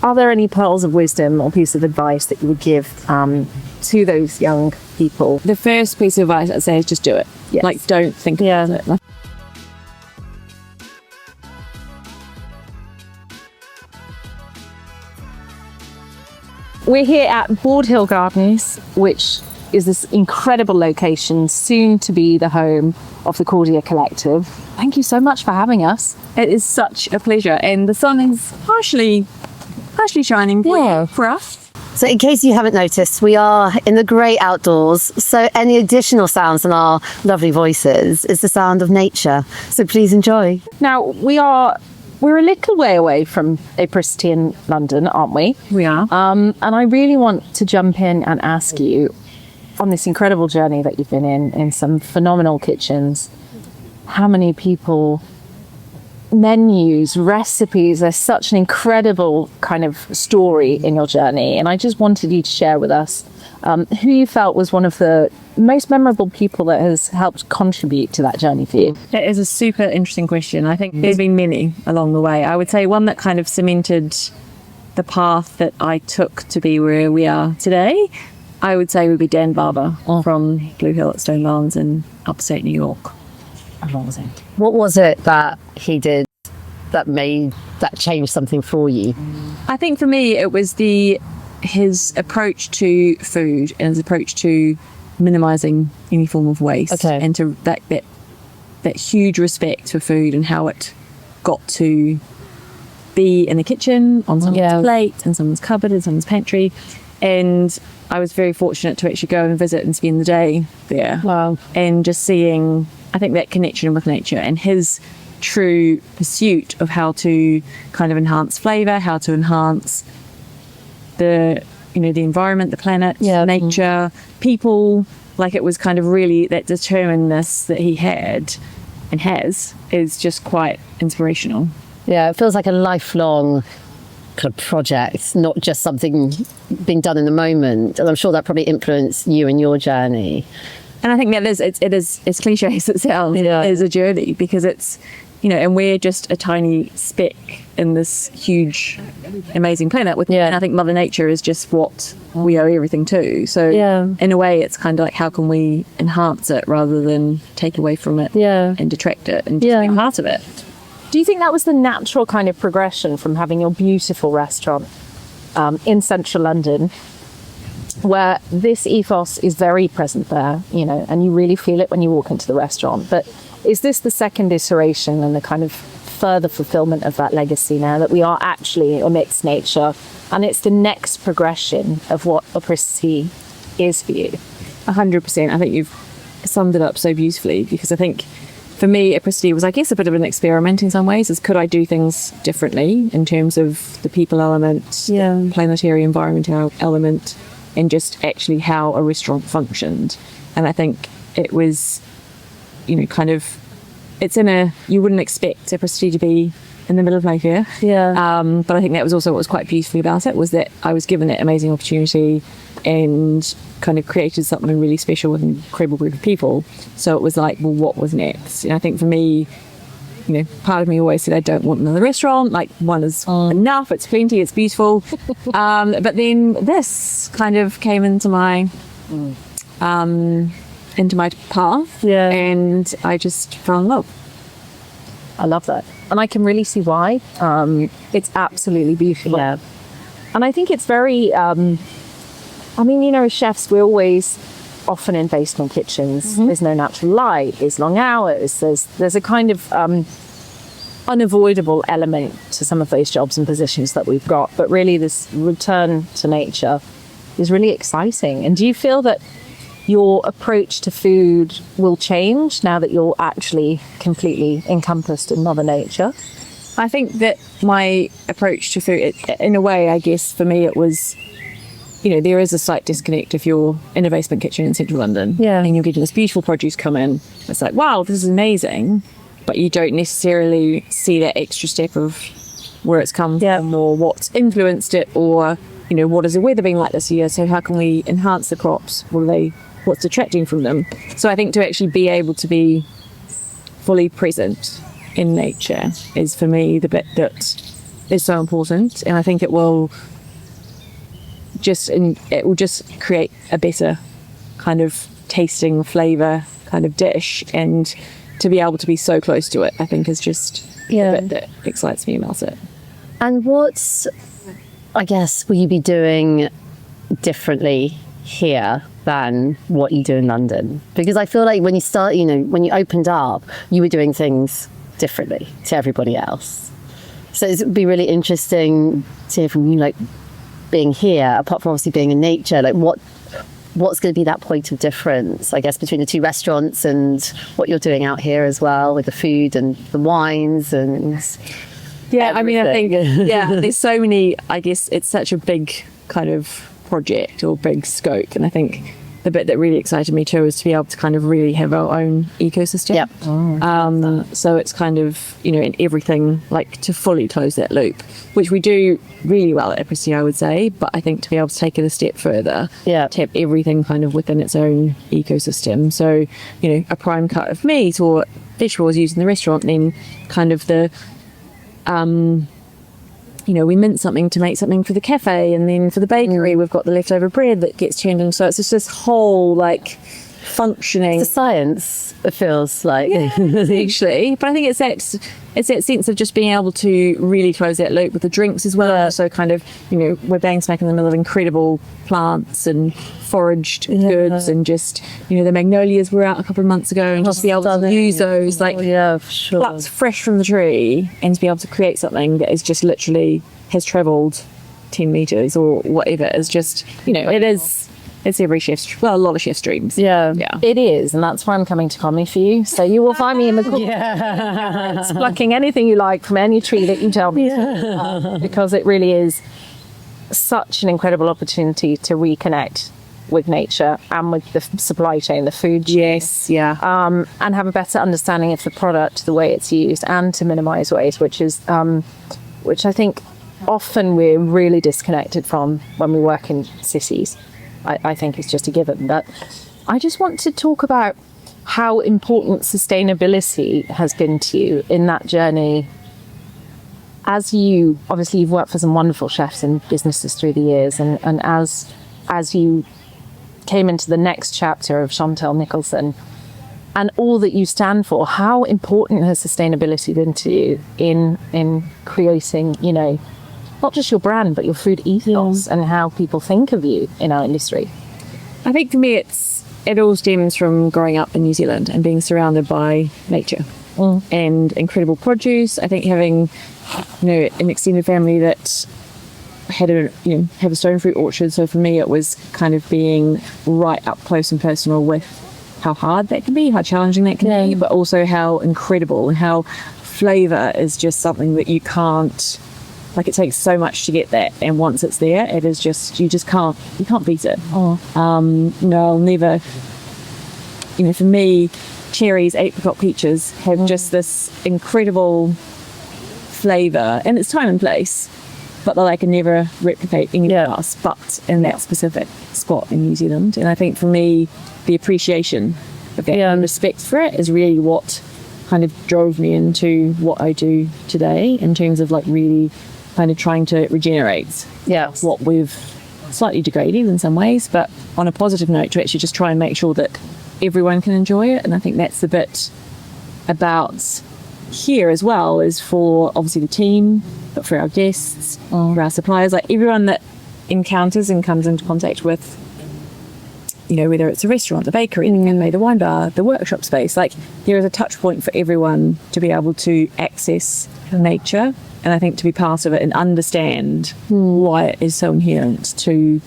are there any pearls of wisdom or piece of advice that you would give to those young people? The first piece of advice I'd say is just do it. Yes. Like, don't think about it. We're here at Borde Hill Gardens, which is this incredible location, soon to be the home of the Cordia Collective. Thank you so much for having us. It is such a pleasure, and the sun is partially shining for us. So in case you haven't noticed, we are in the great outdoors. So any additional sounds than our lovely voices is the sound of nature. So please enjoy. Now, we're a little way away from Apricity in London, aren't we? We are. And I really want to jump in and ask you, on this incredible journey that you've been in some phenomenal kitchens, how many people, menus, recipes, there's such an incredible kind of story in your journey. And I just wanted you to share with us who you felt was one of the most memorable people that has helped contribute to that journey for you. It is a super interesting question. I think there's been many along the way. I would say one that kind of cemented the path that I took to be where we are today, I would say would be Dan Barber from Blue Hill at Stonelands in upstate New York. Amazing. What was it that he did that changed something for you? I think for me it was his approach to food and his approach to minimising any form of waste, and to that huge respect for food and how it got to be in the kitchen, on someone's plate, in someone's cupboard, in someone's pantry. And I was very fortunate to actually go and visit and spend the day there. Wow. And just seeing, I think, that connection with nature and his true pursuit of how to kind of enhance flavour, how to enhance the environment, the planet, nature, people. Like, it was kind of really that determinedness that he had and has is just quite inspirational. Yeah, it feels like a lifelong kind of project, not just something being done in the moment. And I'm sure that probably influenced you and your journey. And I think that it is as cliche as it sounds, is a journey, because it's, and we're just a tiny speck in this huge, amazing planet. And I think Mother Nature is just what we owe everything to. So in a way, it's kind of like, how can we enhance it rather than take away from it and detract it and just be part of it? Do you think that was the natural kind of progression from having your beautiful restaurant in central London, where this ethos is very present there, and you really feel it when you walk into the restaurant? But is this the second iteration and the kind of further fulfillment of that legacy now that we are actually amidst nature, and it's the next progression of what Apricity is for you? 100%. I think you've summed it up so beautifully, because I think for me, Apricity was, I guess, a bit of an experiment in some ways. Could I do things differently in terms of the people element, planetary environmental element, and just actually how a restaurant functioned? And I think it was, kind of, you wouldn't expect Apricity to be in the middle of Mayfair. But I think that was also what was quite beautiful about it, was that I was given that amazing opportunity and kind of created something really special with an incredible group of people. So it was like, well, what was next? And I think for me, part of me always said, I don't want another restaurant. Like, one is enough. It's plenty. It's beautiful. But then this kind of came into my path, and I just fell in love. I love that, and I can really see why. It's absolutely beautiful. And I think it's very as chefs, we're always often in basement kitchens. There's no natural light, there's long hours, there's a kind of unavoidable element to some of those jobs and positions that we've got, but really this return to nature is really exciting. And do you feel that your approach to food will change now that you're actually completely encompassed in Mother Nature? I think that my approach to food, in a way, I guess for me it was, there is a slight disconnect if you're in a basement kitchen in central London and you're getting this beautiful produce come in. It's like, wow, this is amazing, but you don't necessarily see that extra step of where it's come from, or what's influenced it, or what has the weather been like this year, so how can we enhance the crops, what's detracting from them. So I think to actually be able to be fully present in nature is, for me, the bit that is so important, and I think it will just create a better kind of tasting flavour kind of dish, and to be able to be so close to it, I think is just the bit that excites me about it. And what, I guess, will you be doing differently here than what you do in London? Because I feel like when you start, you know, when you opened up, you were doing things differently to everybody else. So it would be really interesting to hear from you, like, being here, apart from obviously being in nature, like what's going to be that point of difference, I guess, between the two restaurants and what you're doing out here as well with the food and the wines and yeah, everything. I mean, I think, yeah, there's so many, I guess it's such a big kind of project or big scope, and I think the bit that really excited me too is to be able to kind of really have our own ecosystem. So it's kind of, you know, in everything, like to fully close that loop, which we do really well at Apricity, I would say, but I think to be able to take it a step further, to have everything kind of within its own ecosystem. So, you know, a prime cut of meat or vegetables used in the restaurant, then kind of the you know, we mint something to make something for the cafe, and then for the bakery we've got the leftover bread that gets turned into. So it's just this whole like functioning. It's a science, it feels like. Actually, but I think it's that sense of just being able to really close that loop with the drinks as well. So kind of, you know, we're bang smack in the middle of incredible plants and foraged goods, and just, you know, the magnolias were out a couple of months ago, and just be able to use those like plucked fresh from the tree, and to be able to create something that is just literally has travelled 10 metres or whatever is just, you know, it's every chef's, well, a lot of chef's dreams. Yeah, it is, and that's why I'm coming to Comedy for you. So you will find me in the corner, plucking anything you like from any tree that you tell me to, because it really is such an incredible opportunity to reconnect with nature and with the supply chain, the food chain. And have a better understanding of the product, the way it's used, and to minimise waste, which I think often we're really disconnected from when we work in cities. I think it's just a given. But I just want to talk about how important sustainability has been to you in that journey. As you, obviously you've worked for some wonderful chefs and businesses through the years, and as you came into the next chapter of Chantelle Nicholson and all that you stand for, how important has sustainability been to you in creating, you know, not just your brand, but your food ethos and how people think of you in our industry? I think for me, it all stems from growing up in New Zealand and being surrounded by nature and incredible produce. I think having, you know, an extended family that had have a stone fruit orchard. So for me, it was kind of being right up close and personal with how hard that can be, how challenging that can be, but also how incredible, and how flavour is just something that you can't. Like, it takes so much to get that, and once it's there, it is just, you can't beat it. I'll never, you know, for me, cherries, apricot, peaches have just this incredible flavour, and it's time and place, but that I can never replicate anywhere else but in that specific spot in New Zealand. And I think for me, the appreciation of that and respect for it is really what kind of drove me into what I do today, in terms of like really kind of trying to regenerate what we've slightly degraded in some ways, but on a positive note, to actually just try and make sure that everyone can enjoy it. And I think that's the bit about here as well, is for obviously the team, but for our guests, for our suppliers, like everyone that encounters and comes into contact with, you know, whether it's a restaurant, the bakery, the wine bar, the workshop space, like there is a touch point for everyone to be able to access nature. And I think to be part of it and understand why it is so inherent to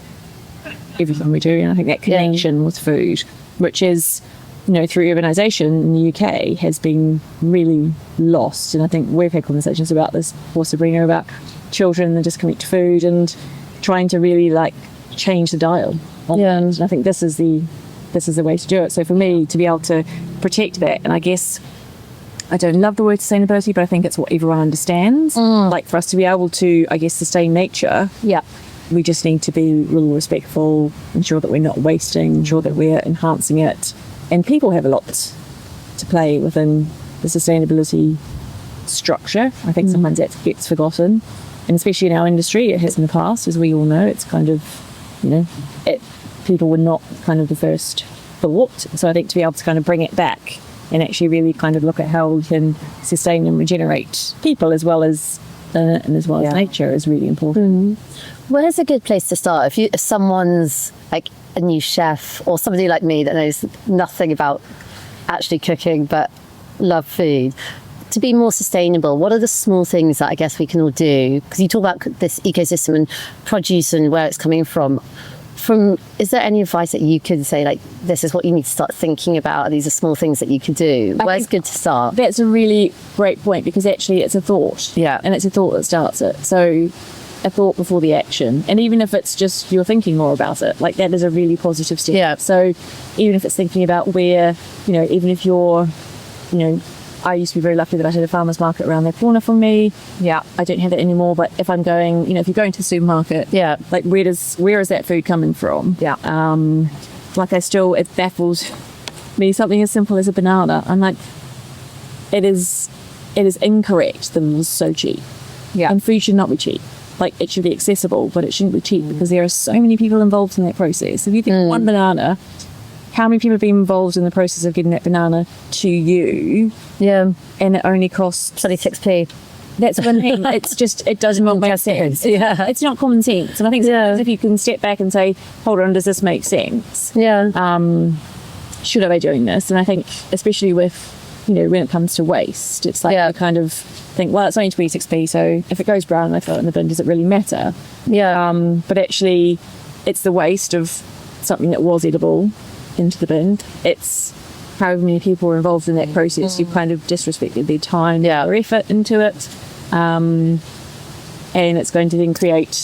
everything we do. And I think that connection with food, which is, you know, through urbanisation in the UK, has been really lost. And I think we've had conversations about this for Sabrina, about children and disconnect to food, and trying to really like change the dial. And I think this is the way to do it. So for me, to be able to protect that, and I guess I don't love the word sustainability, but I think it's what everyone understands. Like, for us to be able to, I guess, sustain nature, we just need to be really respectful, ensure that we're not wasting, ensure that we're enhancing it. And people have a lot to play within the sustainability structure. I think sometimes that gets forgotten. And especially in our industry, it has in the past, as we all know. It's kind of, people were not kind of the first thought. So I think to be able to kind of bring it back and actually really kind of look at how we can sustain and regenerate people as well as nature is really important. Where's a good place to start? If someone's like a new chef or somebody like me that knows nothing about actually cooking but love food, to be more sustainable, what are the small things that I guess we can all do? Because you talk about this ecosystem and produce and where it's coming from. Is there any advice that you could say, like, this is what you need to start thinking about? These are small things that you could do. Where's good to start? That's a really great point, because actually it's a thought. Yeah. And it's a thought that starts it. So a thought before the action. And even if it's just you're thinking more about it, like that is a really positive step. Yeah. So even if it's thinking about where, even if you're, I used to be very lucky that I had a farmer's market around the corner from me. Yeah. I don't have that anymore, but if I'm going, if you're going to the supermarket, Yeah. like where is that food coming from? Yeah. It baffles me, something as simple as a banana. I'm like, it is incorrect that it is so cheap. Yeah. And food should not be cheap. Like, it should be accessible, but it shouldn't be cheap, because there are so many people involved in that process. If you think one banana, how many people have been involved in the process of getting that banana to you? Yeah. And it only costs 26p. That's what I mean. It's just, it doesn't make sense. Yeah. It's not common sense. And I think sometimes if you can step back and say, hold on, does this make sense? Yeah. Should I be doing this? And I think, especially with, when it comes to waste, it's like you kind of think, well, it's only 26p, so if it goes brown and I throw it in the bin, does it really matter? Yeah. But actually, it's the waste of something that was edible into the bin. It's however many people were involved in that process. You've kind of disrespected their time, their effort into it. And it's going to then create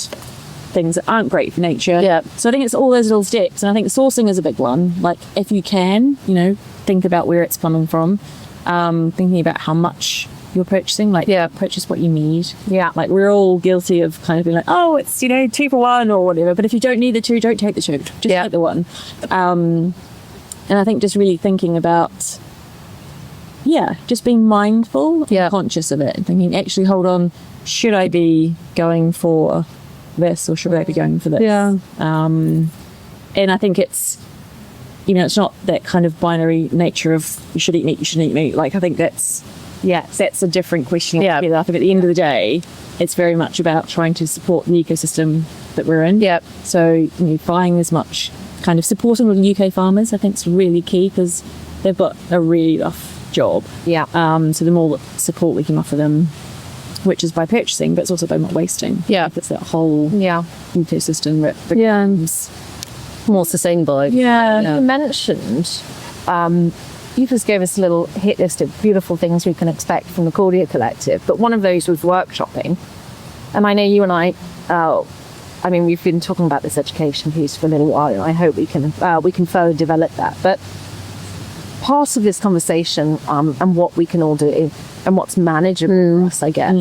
things that aren't great for nature. Yeah. So I think it's all those little steps. And I think sourcing is a big one. Like, if you can, think about where it's coming from. Thinking about how much you're purchasing, purchase what you need. Yeah. Like, we're all guilty of kind of being like, oh, it's, 2 for 1 or whatever. But if you don't need the 2, don't take the 2. Just take the 1. And I think just really thinking about, just being mindful and conscious of it, and thinking, actually, hold on, should I be going for this or should I be going for this? Yeah. And I think it's, it's not that kind of binary nature of you should eat meat, you shouldn't eat meat. Like, I think that's a different question. Yeah. I think at the end of the day, it's very much about trying to support the ecosystem that we're in. Yeah. So, buying as much, kind of supporting the UK farmers, I think is really key, because they've got a really rough job. Yeah. So the more support we can offer them, which is by purchasing, but it's also by not wasting. Yeah. It's that whole ecosystem that becomes more sustainable. You mentioned, you just gave us a little hit list of beautiful things we can expect from the Cordia Collective, but one of those was workshopping. And I know you and I, we've been talking about this education piece for a little while, and I hope we can further develop that. But part of this conversation and what we can all do and what's manageable for us, I guess,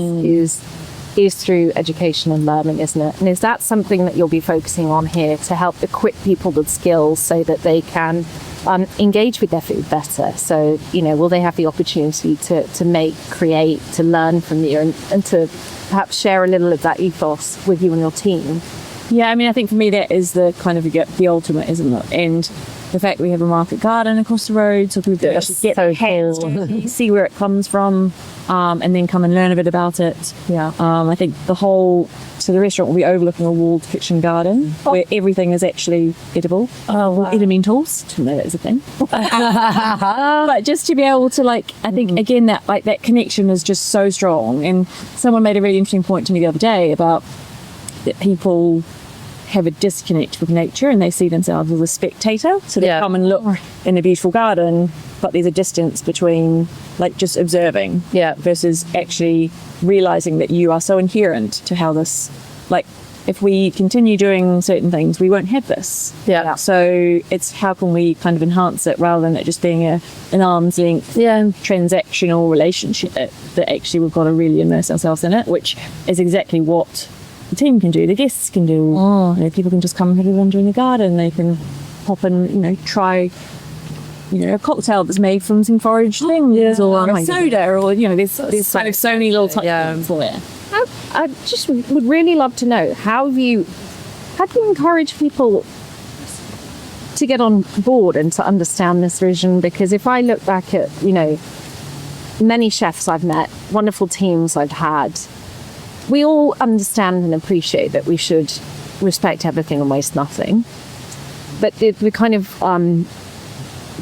is through education and learning, isn't it? And is that something that you'll be focusing on here to help equip people with skills so that they can engage with their food better? So, will they have the opportunity to make, create, to learn from you, and to perhaps share a little of that ethos with you and your team? Yeah, I think for me that is the kind of the ultimate, isn't it? And the fact we have a market garden across the road, so people can actually get their hands dirty, see where it comes from, and then come and learn a bit about it. Yeah. I think the restaurant will be overlooking a walled kitchen garden where everything is actually edible. Oh, wow. Elementals. Didn't know that was a thing. But just to be able to, I think, again, that connection is just so strong. And someone made a really interesting point to me the other day about that people have a disconnect with nature and they see themselves as a spectator. So they come and look in a beautiful garden, but there's a distance between just observing versus actually realizing that you are so inherent to how this, if we continue doing certain things, we won't have this. Yeah. So it's how can we kind of enhance it rather than it just being an arm's length transactional relationship that actually we've got to really immerse ourselves in it, which is exactly what the team can do, the guests can do. People can just come and have a wander in the garden. They can hop and try a cocktail that's made from some foraged things or a soda, or there's so many little touch points for it. I just would really love to know how do you encourage people to get on board and to understand this vision? Because if I look back at, many chefs I've met, wonderful teams I've had, we all understand and appreciate that we should respect everything and waste nothing. But the kind of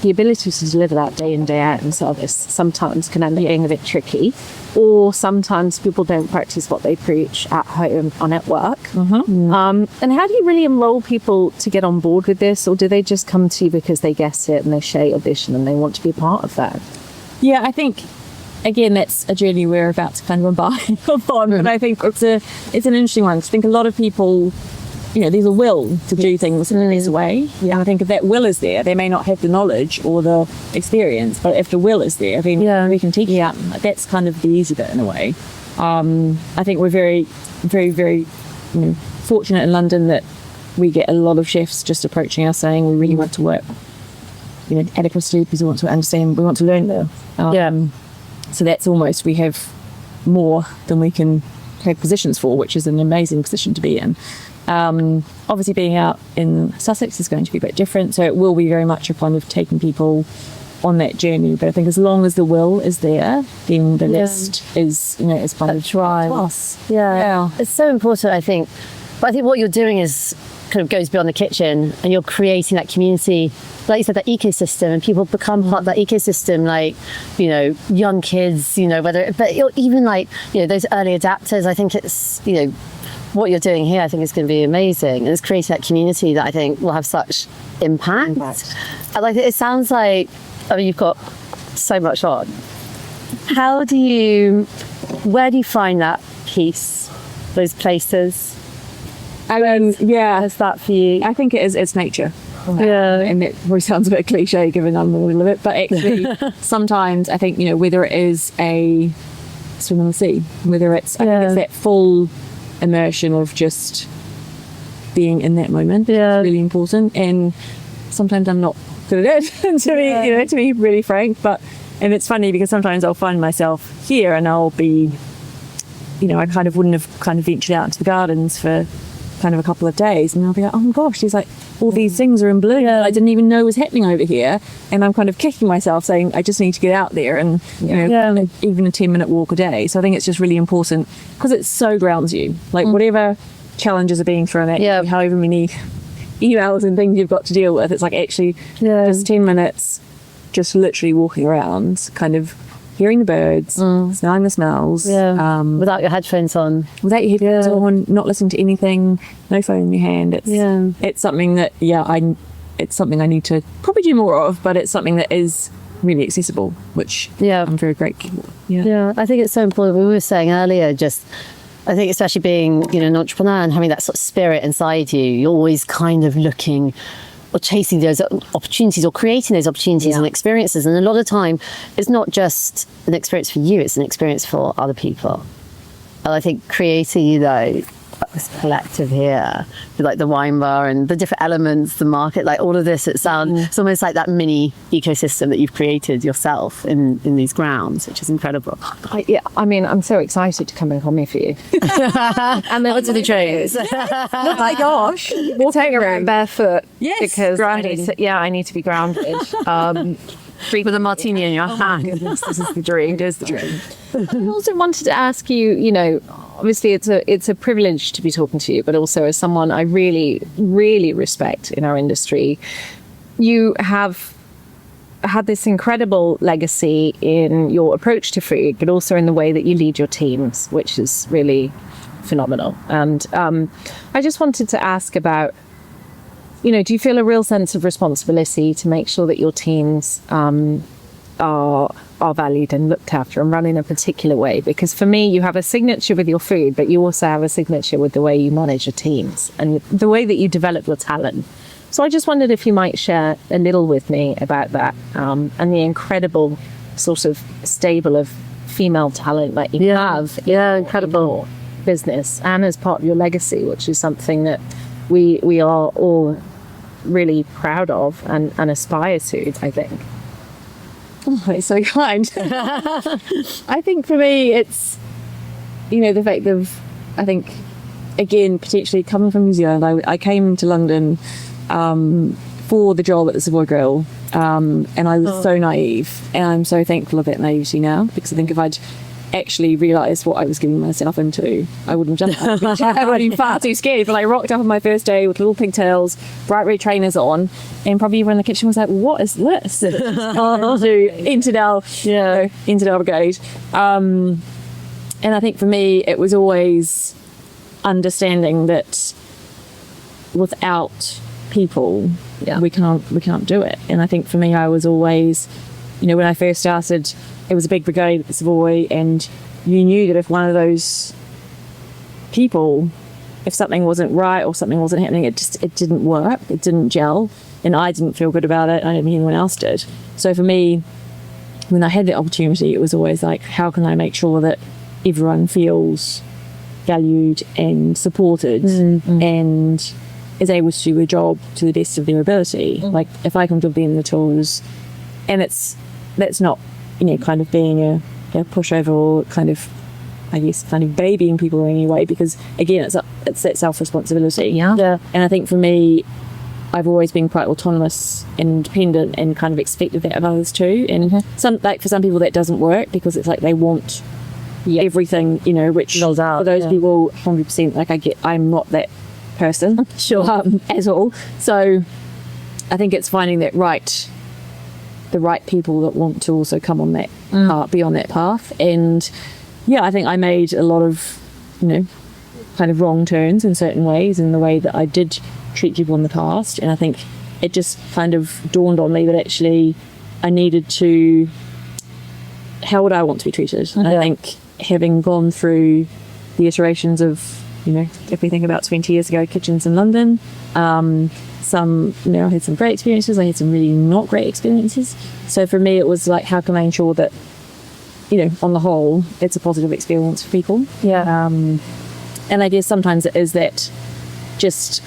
the ability to deliver that day in, day out in service sometimes can end up being a bit tricky, or sometimes people don't practice what they preach at home and at work. And how do you really enroll people to get on board with this, or do they just come to you because they guess it and they share your vision and they want to be a part of that? Yeah, I think, again, that's a journey we're about to kind of embark upon, but I think it's an interesting one. I think a lot of people, there's a will to do things in this way. Yeah. And I think if that will is there, they may not have the knowledge or the experience, but if the will is there, then we can teach them. That's kind of the easy bit in a way. I think we're very, very, very fortunate in London that we get a lot of chefs just approaching us saying we really want to work at Apricity because we want to understand, we want to learn there. So that's almost, we have more than we can have positions for, which is an amazing position to be in. Obviously being out in Sussex is going to be a bit different, so it will be very much a kind of taking people on that journey. But I think as long as the will is there, then the list is kind of us. It's so important, I think. But I think what you're doing is kind of goes beyond the kitchen, and you're creating that community, like you said, that ecosystem, and people become part of that ecosystem, like young kids, but even like those early adapters. I think it's what you're doing here, I think is going to be amazing, and it's creating that community that I think will have such impact. And like, it sounds like, you've got so much on. Where do you find that peace, those places? Is that for you? I think it's nature. And it probably sounds a bit cliche given I'm in the middle of it, but actually sometimes I think whether it is a swim in the sea, whether it's I think it's that full immersion of just being in that moment. It's really important, and sometimes I'm not good at it to be really frank, and it's funny because sometimes I'll find myself here and I'll be I kind of wouldn't have kind of ventured out into the gardens for kind of a couple of days, and I'll be like, oh my gosh, there's like all these things are in bloom I didn't even know was happening over here, and I'm kind of kicking myself saying I just need to get out there, and even a 10-minute walk a day. So I think it's just really important because it so grounds you, like whatever challenges are being thrown at you, however many emails and things you've got to deal with, it's like actually just 10 minutes just literally walking around, kind of hearing the birds, smelling the smells, without your headphones on, on, not listening to anything, no phone in your hand. It's something that it's something I need to probably do more of, but it's something that is really accessible, which I'm very grateful for. I think it's so important. We were saying earlier, I think especially being an entrepreneur and having that sort of spirit inside you, you're always kind of looking or chasing those opportunities or creating those opportunities and experiences. And a lot of time, it's not just an experience for you, it's an experience for other people. And I think creating, this collective here, with like the wine bar and the different elements, the market, like all of this, it's almost like that mini ecosystem that you've created yourself in these grounds, which is incredible. I'm so excited to come and commie for you. And then to the trains. Oh my gosh. Walking around barefoot. Yes, because I need to be grounded. With a martini in your hand. This is the dream. It is the dream. I also wanted to ask you, obviously it's a privilege to be talking to you, but also as someone I really, really respect in our industry. You have had this incredible legacy in your approach to food, but also in the way that you lead your teams, which is really phenomenal. And I just wanted to ask about, do you feel a real sense of responsibility to make sure that your teams are valued and looked after and run in a particular way? Because for me, you have a signature with your food, but you also have a signature with the way you manage your teams and the way that you develop your talent. So I just wondered if you might share a little with me about that and the incredible sort of stable of female talent that you have. Incredible business and as part of your legacy, which is something that we are all really proud of and aspire to, I think. Oh, it's so kind. I think for me, it's, the fact of I think, again, potentially coming from New Zealand, I came to London for the job at the Savoy Grill, and I was so naive, and I'm so thankful of that naivety now, because I think if I'd actually realised what I was getting myself into, I wouldn't have done that. I would have been far too scared. But I rocked up on my first day with little pigtails, bright red trainers on, and probably everyone in the kitchen was like, "What is this?" Entered our brigade. And I think for me, it was always understanding that without people, we can't do it. And I think for me, I was always, when I first started, it was a big brigade at the Savoy, and you knew that if one of those people, if something wasn't right or something wasn't happening, it didn't work, it didn't gel, and I didn't feel good about it. I don't think anyone else did. So for me, when I had the opportunity, it was always like, how can I make sure that everyone feels valued and supported and is able to do a job to the best of their ability. Like, if I can give them the tools, and that's not kind of being a pushover or kind of babying people in any way, because again, it's that self-responsibility. And I think for me, I've always been quite autonomous and independent, and kind of expected that of others too. And for some people that doesn't work, because it's like they want everything, which for those people 100%, I'm not that person at all. So I think it's finding the right people that want to also come on that path, be on that path. And I think I made a lot of kind of wrong turns in certain ways in the way that I did treat people in the past, and I think it just kind of dawned on me that actually I needed to, how would I want to be treated? And I think having gone through the iterations of if we think about 20 years ago, kitchens in London, I had some great experiences, I had some really not great experiences. So for me, it was like, how can I ensure that, on the whole, it's a positive experience for people? And I guess sometimes it is that just,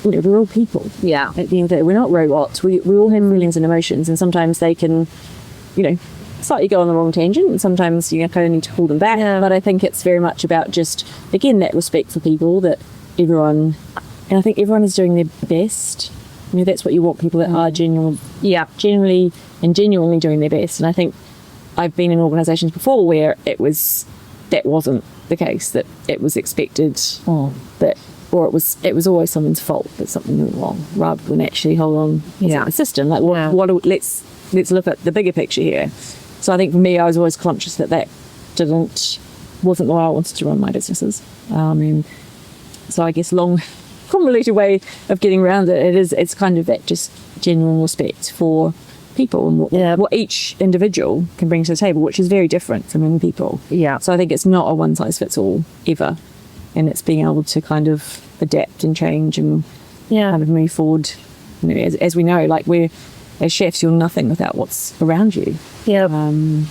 we're all people. At the end of the day, we're not robots. We all have feelings and emotions, and sometimes they can, slightly go on the wrong tangent, and sometimes you kind of need to hold them back. But I think it's very much about just, again, that respect for people, that everyone, and I think everyone is doing their best. That's what you want, people that are genuinely doing their best. And I think I've been in organisations before where that wasn't the case, that it was expected that, or it was always someone's fault that something went wrong, rather than actually, hold on, the system, like let's look at the bigger picture here. So I think for me, I was always conscious that wasn't the way I wanted to run my businesses. So I guess long, convoluted way of getting around it's kind of that just genuine respect for people and what each individual can bring to the table, which is very different from many people. So I think it's not a one size fits all ever, and it's being able to kind of adapt and change and kind of move forward. As we know, like as chefs, you're nothing without what's around you. And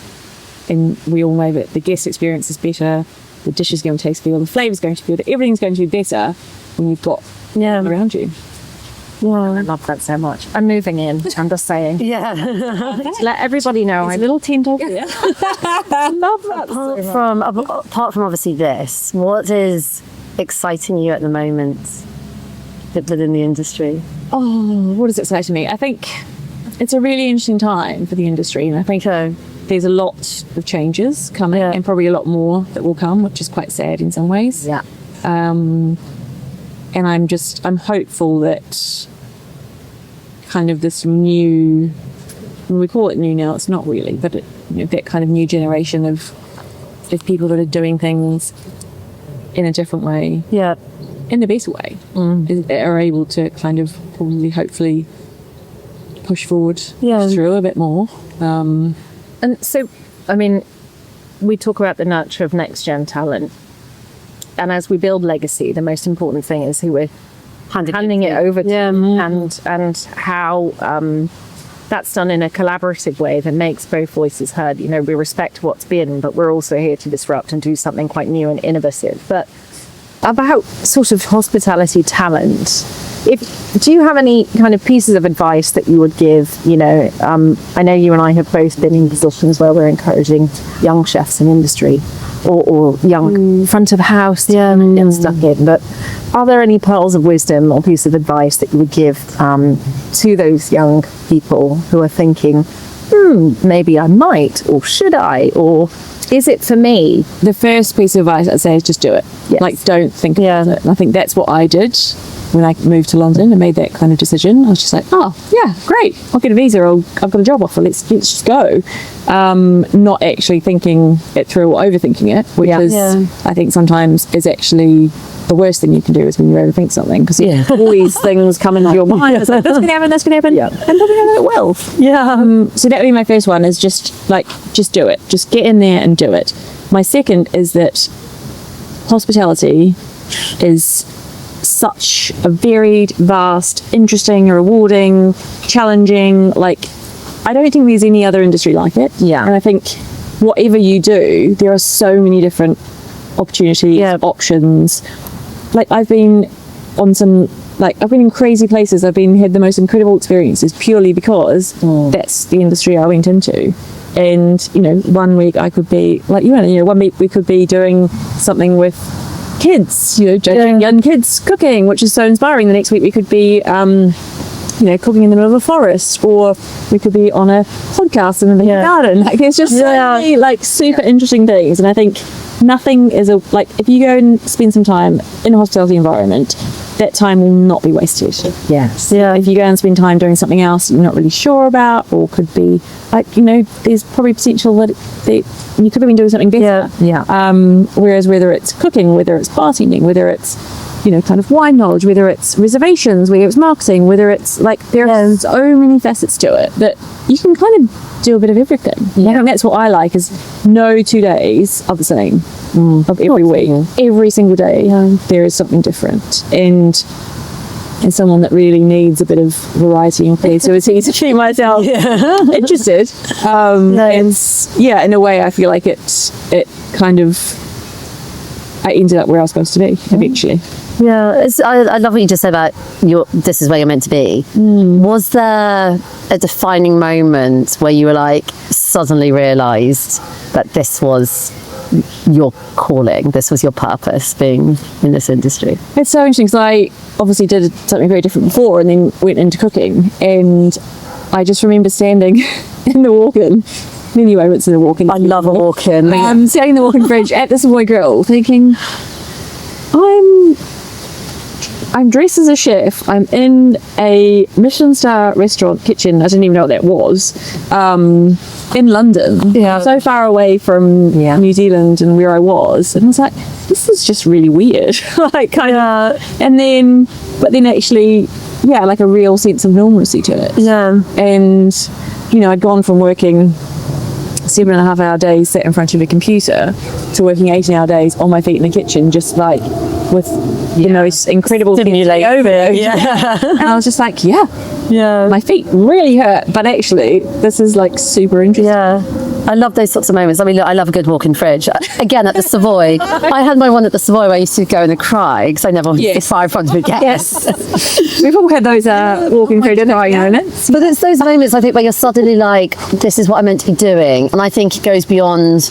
we all know that the guest experience is better, the dish is going to taste better, the flavour's going to be better, everything's going to be better when you've got around you. I love that so much. I'm moving in, I'm just saying. To let everybody know, I'm a little tent over here. I love that. Apart from obviously this, what is exciting you at the moment within the industry? What is exciting me? I think it's a really interesting time for the industry, and I think there's a lot of changes coming, and probably a lot more that will come, which is quite sad in some ways. And I'm hopeful that kind of this new, we call it new now, it's not really, but that kind of new generation of people that are doing things in a different way, in the best way, are able to kind of probably, hopefully, push forward through a bit more. And so, I mean, we talk about the nurture of next gen talent, and as we build legacy, the most important thing is who we're handing it over to, and how that's done in a collaborative way that makes both voices heard. We respect what's been, but we're also here to disrupt and do something quite new and innovative. But about sort of hospitality talent, do you have any kind of pieces of advice that you would give? I know you and I have both been in positions where we're encouraging young chefs in industry or young front of house get stuck in. But are there any pearls of wisdom or piece of advice that you would give to those young people who are thinking, maybe I might, or should I, or is it for me? The first piece of advice I'd say is just do it. Yes. Like, don't think about it. And I think that's what I did when I moved to London and made that kind of decision. I was just like, oh yeah, great, I'll get a visa, I've got a job offer, let's just go. Not actually thinking it through or overthinking it, which is I think sometimes is actually the worst thing you can do is when you overthink something, because all these things come into your mind. It's like, this could happen, and probably it will. So that would be my first one, is just do it. Just get in there and do it. My second is that hospitality is such a varied, vast, interesting, rewarding, challenging, like, I don't think there's any other industry like it. And I think whatever you do, there are so many different opportunities, options. Like, I've been on some, like, I've been in crazy places. I've had the most incredible experiences purely because that's the industry I went into. And, you know, one week I could be, like, one week we could be doing something with kids, judging young kids cooking, which is so inspiring. The next week we could be, cooking in the middle of a forest, or we could be on a podcast in the garden. Like, there's just so many, like, super interesting things. And I think nothing is if you go and spend some time in a hospitality environment, that time will not be wasted. If you go and spend time doing something else you're not really sure about, or could be there's probably potential that you could have been doing something better. Whereas whether it's cooking, whether it's bartending, whether it's kind of wine knowledge, whether it's reservations, whether it's marketing, whether it's there are so many facets to it that you can kind of do a bit of everything. I think that's what I like, is no 2 days are the same of every week. Every single day there is something different, and as someone that really needs a bit of variety and creativity to keep myself interested, in a way I feel like it kind of, I ended up where I was supposed to be eventually. I love what you just said about this is where you're meant to be. Was there a defining moment where you were suddenly realised that this was your calling, this was your purpose, being in this industry? It's so interesting, because I obviously did something very different before and then went into cooking, and I just remember standing in the walk-in. Anyway, it's in a walk-in. I love a walk-in. Standing in the walk-in fridge at the Savoy Grill, thinking, I'm dressed as a chef. I'm in a Michelin Star restaurant kitchen. I didn't even know what that was. In London, so far away from New Zealand and where I was, and I was like, this is just really weird. And then, but then actually, like a real sense of normalcy to it. And I'd gone from working 7.5 hour days sat in front of a computer to working 18-hour days on my feet in the kitchen, just with the most incredible stimulating overload. And I was just like, my feet really hurt, but actually this is super interesting. I love those sorts of moments. I mean, look, I love a good walk-in fridge. Again, at the Savoy, I had my one at the Savoy where I used to go in and cry because I never wanted to fire in front of a guest. We've all had those walk-in fridge moments. But it's those moments, I think, where you're suddenly this is what I'm meant to be doing. And I think it goes beyond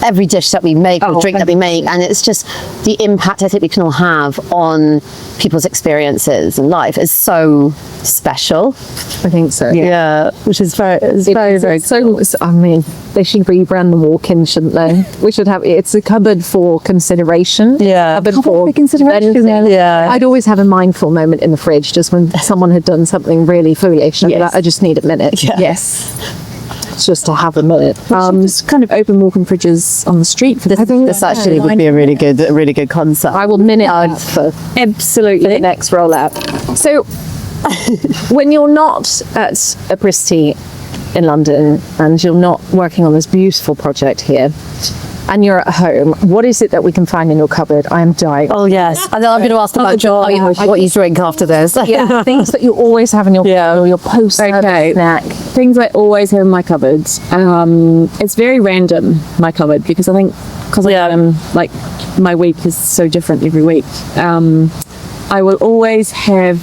every dish that we make or drink that we make, and it's just the impact I think we can all have on people's experiences and life is so special. I think so. Which is very so. I mean, they should rebrand the walk-in, shouldn't they? We should have it's a cupboard for consideration. Cupboard for consideration. I'd always have a mindful moment in the fridge just when someone had done something really foolish. I just need a minute. Just to have a minute. Just kind of open walk-in fridges on the street for this. I think this actually would be a really good concept. I will minute for absolutely the next rollout. So when you're not at Apricity in London and you're not working on this beautiful project here, and you're at home, what is it that we can find in your cupboard? I am dying. Oh yes, and then I'm going to ask about what you drink after this. Things that you always have in your cupboard, or your post snack. Things I always have in my cupboards. It's very random, my cupboard, because I think my week is so different every week. I will always have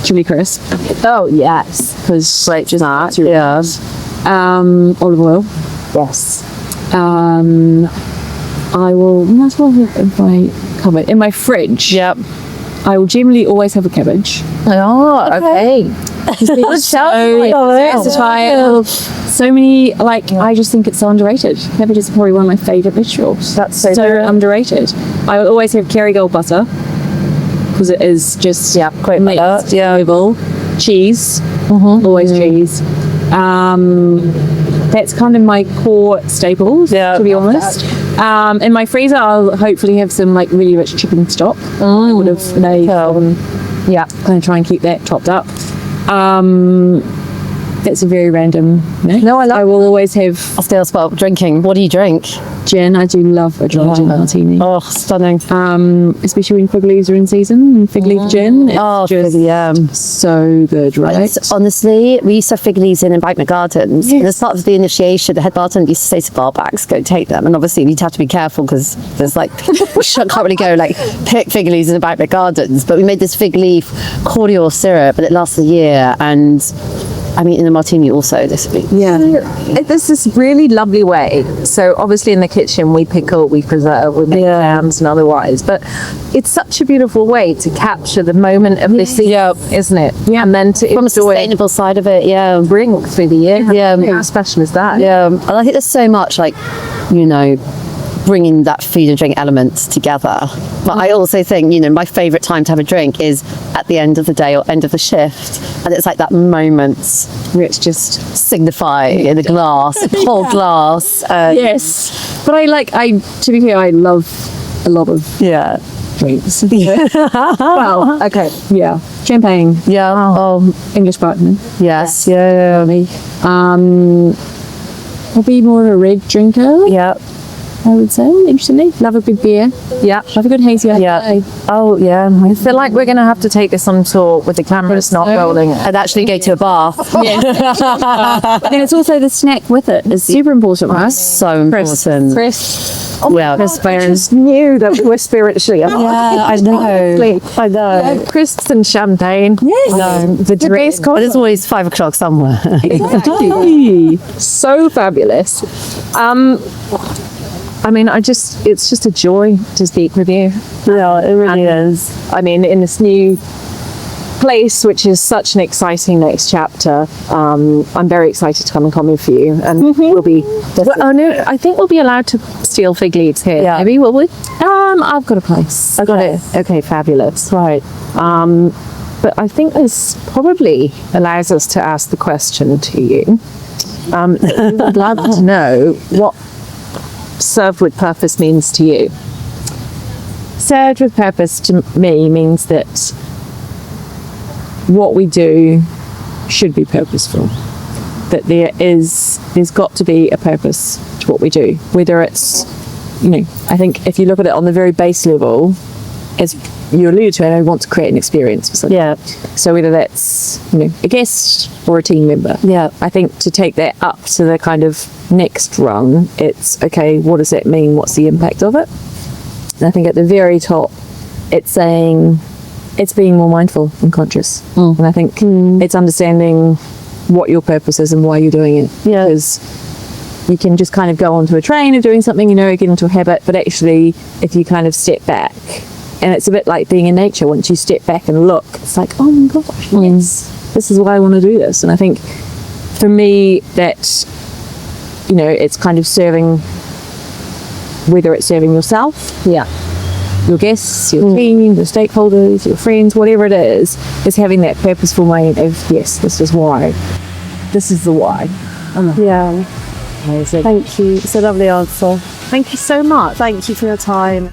chili crisp. Oh yes, because just olive oil. Yes. I will. That's what I have in my cupboard. In my fridge. Yep. I will generally always have a cabbage. Oh, okay. Versatile. So many, I just think it's so underrated. Cabbage is probably one of my favourite vegetables. That's so underrated. I will always have Kerrygold butter because it is just great butter. flavourful. Cheese, always cheese. That's kind of my core staples, to be honest. In my freezer, I'll hopefully have some really rich chicken stock. I would have made, kind of try and keep that topped up. That's a very random. No, I will always have I'll still spot drinking. What do you drink? gin. I do love a dry gin martini. Oh, stunning. Especially when fig leaves are in season and fig leaf gin. It's just so good, right? It's, honestly, we used to have fig leaves in Embankment Gardens. And as part of the initiation, the head bartender used to say to barbacks, go take them. And obviously, you'd have to be careful because there's can't really go pick fig leaves in Embankment Gardens. But we made this fig leaf cordial syrup, and it lasts a year. And I'm eating a martini also this week. There's this really lovely way. So obviously in the kitchen we pickle, we preserve, we make jams and otherwise. But it's such a beautiful way to capture the moment of this season, isn't it? Yeah. And then to From a enjoy sustainable side of it, drink through the year. How special is that? Yeah. And I think there's so much bringing that food and drink elements together. But I also think, my favourite time to have a drink is at the end of the day or end of the shift. And it's like that moment where it's just signify in a glass, a whole glass. Yes. But to be fair, I love a lot of drinks. Well, okay. Yeah. Champagne. Yeah. English Bartman. Yes. Yeah. I'll be more of a red drinker. Yeah. I would say, interestingly. Love a good beer. Yeah. Love a good hazy IPA. Yeah. Oh, yeah. I feel like we're going to have to take this on tour with the cameras not rolling. And actually go to a bar. And it's also the snack with it. It's super important, right? So important. Chris. I just knew that we were spiritually alive. Yeah, I know. I know. Crisps and champagne. Yes. No, The drink. but there's always 5 o'clock somewhere. So fabulous. It's just a joy to speak with you. Yeah, it really is. In this new place, which is such an exciting next chapter, I'm very excited to come and comment for you. And we'll be... I think we'll be allowed to steal fig leaves here. Yeah. Maybe, will we? I've got a place. I got it. Okay, fabulous. Right. But I think this probably allows us to ask the question to you. I'd love to know what served with purpose means to you. Served with purpose to me means that what we do should be purposeful. That there's got to be a purpose to what we do. Whether it's, I think if you look at it on the very base level, as you alluded to, I want to create an experience for something. Yeah. So whether that's, a guest or a team member. Yeah. I think to take that up to the kind of next rung, it's, okay, what does that mean? What's the impact of it? And I think at the very top, it's saying, it's being more mindful and conscious. And I think it's understanding what your purpose is and why you're doing it. Yeah. Because you can just kind of go onto a train of doing something, get into a habit, but actually, if you kind of step back, and it's a bit like being in nature, once you step back and look, it's like, oh my gosh, yes, this is why I want to do this. And I think for me, that, it's kind of serving, whether it's serving yourself, your guests, your team, your stakeholders, your friends, whatever it is having that purposeful mind of, yes, this is why. This is the why. Yeah. Amazing. Thank you. It's a lovely answer. Thank you so much. Thank you for your time.